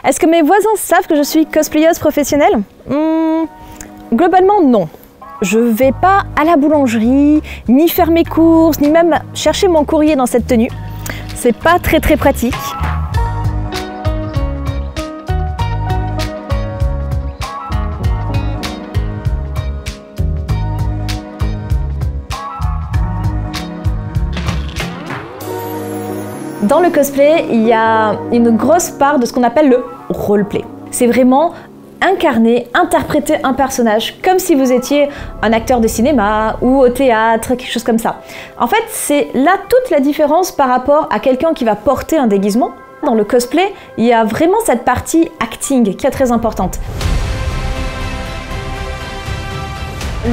Est-ce que mes voisins savent que je suis cosplayeuse professionnelle? Globalement, non. Je vais pas à la boulangerie, ni faire mes courses, ni même chercher mon courrier dans cette tenue. C'est pas très pratique. Dans le cosplay, il y a une grosse part de ce qu'on appelle le roleplay. C'est vraiment incarner, interpréter un personnage comme si vous étiez un acteur de cinéma ou au théâtre, quelque chose comme ça. En fait, c'est là toute la différence par rapport à quelqu'un qui va porter un déguisement. Dans le cosplay, il y a vraiment cette partie acting qui est très importante.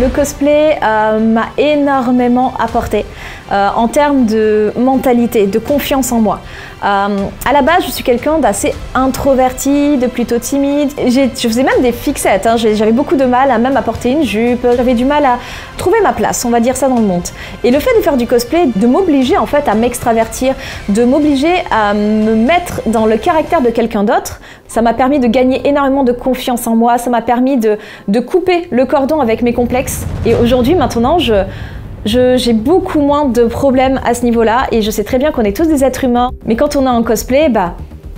Le cosplay m'a énormément apporté en termes de mentalité, de confiance en moi. À la base, je suis quelqu'un d'assez introverti, de plutôt timide. Je faisais même des fixettes, hein. J'avais beaucoup de mal à même à porter une jupe. J'avais du mal à trouver ma place, on va dire ça, dans le monde. Et le fait de faire du cosplay, de m'obliger en fait à m'extravertir, de m'obliger à me mettre dans le caractère de quelqu'un d'autre, ça m'a permis de gagner énormément de confiance en moi, ça m'a permis de couper le cordon avec mes complexes. Et aujourd'hui, maintenant, j'ai beaucoup moins de problèmes à ce niveau-là et je sais très bien qu'on est tous des êtres humains. Mais quand on a un cosplay,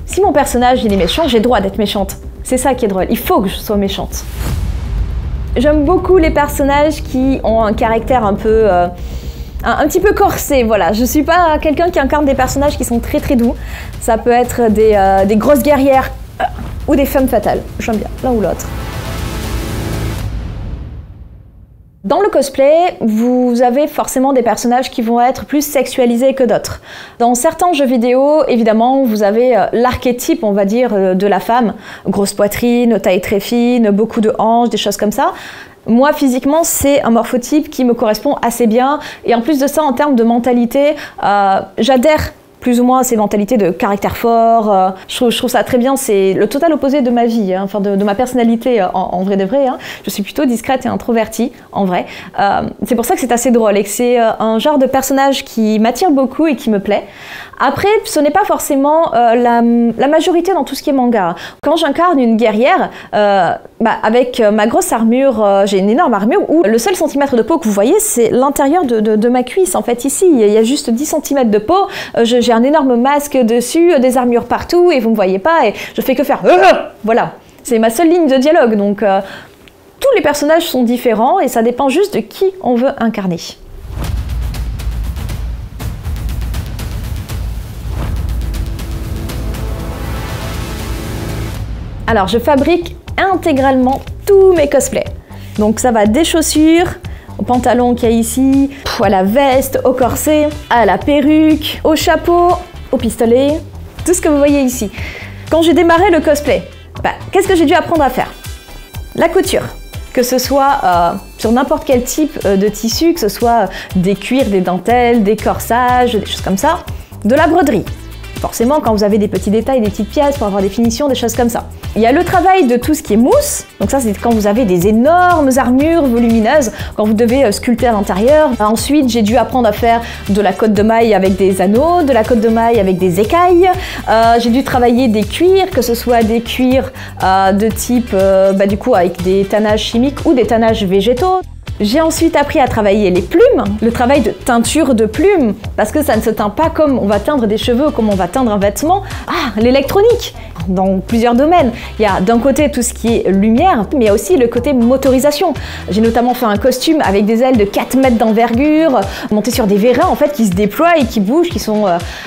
si mon personnage il est méchant, j'ai le droit d'être méchante. C'est ça qui est drôle, il faut que je sois méchante. J'aime beaucoup les personnages qui ont un caractère un peu... un petit peu corsé, voilà. Je suis pas quelqu'un qui incarne des personnages qui sont très doux. Ça peut être des grosses guerrières ou des femmes fatales. J'aime bien, l'un ou l'autre. Dans le cosplay, vous avez forcément des personnages qui vont être plus sexualisés que d'autres. Dans certains jeux vidéo, évidemment, vous avez l'archétype, on va dire, de la femme. Grosse poitrine, taille très fine, beaucoup de hanches, des choses comme ça. Moi, physiquement, c'est un morphotype qui me correspond assez bien. Et en plus de ça, en termes de mentalité, j'adhère plus ou moins à ces mentalités de caractère fort. Je trouve ça très bien, c'est le total opposé de ma vie, hein, enfin de ma personnalité en vrai de vrai. Hein. Je suis plutôt discrète et introvertie, en vrai. C'est pour ça que c'est assez drôle et que c'est un genre de personnage qui m'attire beaucoup et qui me plaît. Après, ce n'est pas forcément la majorité dans tout ce qui est manga. Quand j'incarne une guerrière, avec ma grosse armure, j'ai une énorme armure où le seul centimètre de peau que vous voyez, c'est l'intérieur de ma cuisse. En fait, ici, il y a juste 10 cm de peau. J'ai un énorme masque dessus, des armures partout et vous me voyez pas et je fais que faire voilà. C'est ma seule ligne de dialogue. Donc, tous les personnages sont différents et ça dépend juste de qui on veut incarner. Alors, je fabrique intégralement tous mes cosplays. Donc, ça va des chaussures, au pantalon qu'il y a ici, à la veste, au corset, à la perruque, au chapeau, au pistolet, tout ce que vous voyez ici. Quand j'ai démarré le cosplay, qu'est-ce que j'ai dû apprendre à faire? La couture. Que ce soit sur n'importe quel type de tissu, que ce soit des cuirs, des dentelles, des corsages, des choses comme ça. De la broderie. Forcément, quand vous avez des petits détails, des petites pièces pour avoir des finitions, des choses comme ça. Il y a le travail de tout ce qui est mousse. Donc ça, c'est quand vous avez des énormes armures volumineuses, quand vous devez sculpter à l'intérieur. Ensuite, j'ai dû apprendre à faire de la cotte de maille avec des anneaux, de la cotte de maille avec des écailles. J'ai dû travailler des cuirs, que ce soit des cuirs de type, du coup, avec des tannages chimiques ou des tannages végétaux. J'ai ensuite appris à travailler les plumes, le travail de teinture de plumes, parce que ça ne se teint pas comme on va teindre des cheveux, comme on va teindre un vêtement. L'électronique, dans plusieurs domaines. Il y a d'un côté tout ce qui est lumière, mais il y a aussi le côté motorisation. J'ai notamment fait un costume avec des ailes de 4 mètres d'envergure, monté sur des vérins en fait qui se déploient et qui bougent, qui sont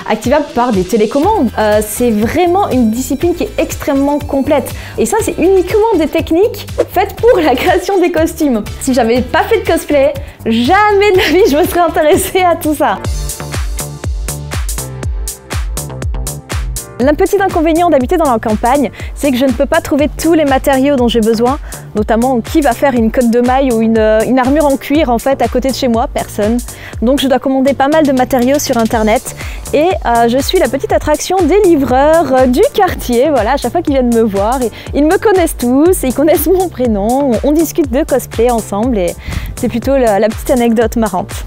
activables par des télécommandes. C'est vraiment une discipline qui est extrêmement complète. Et ça, c'est uniquement des techniques faites pour la création des costumes. Si j'avais pas fait de cosplay, jamais de la vie je me serais intéressée à tout ça. Le petit inconvénient d'habiter dans la campagne, c'est que je ne peux pas trouver tous les matériaux dont j'ai besoin, notamment qui va faire une cotte de maille ou une armure en cuir en fait à côté de chez moi, personne. Donc je dois commander pas mal de matériaux sur internet et je suis la petite attraction des livreurs du quartier, voilà, à chaque fois qu'ils viennent me voir, et ils me connaissent tous, et ils connaissent mon prénom, on discute de cosplay ensemble et c'est plutôt la petite anecdote marrante.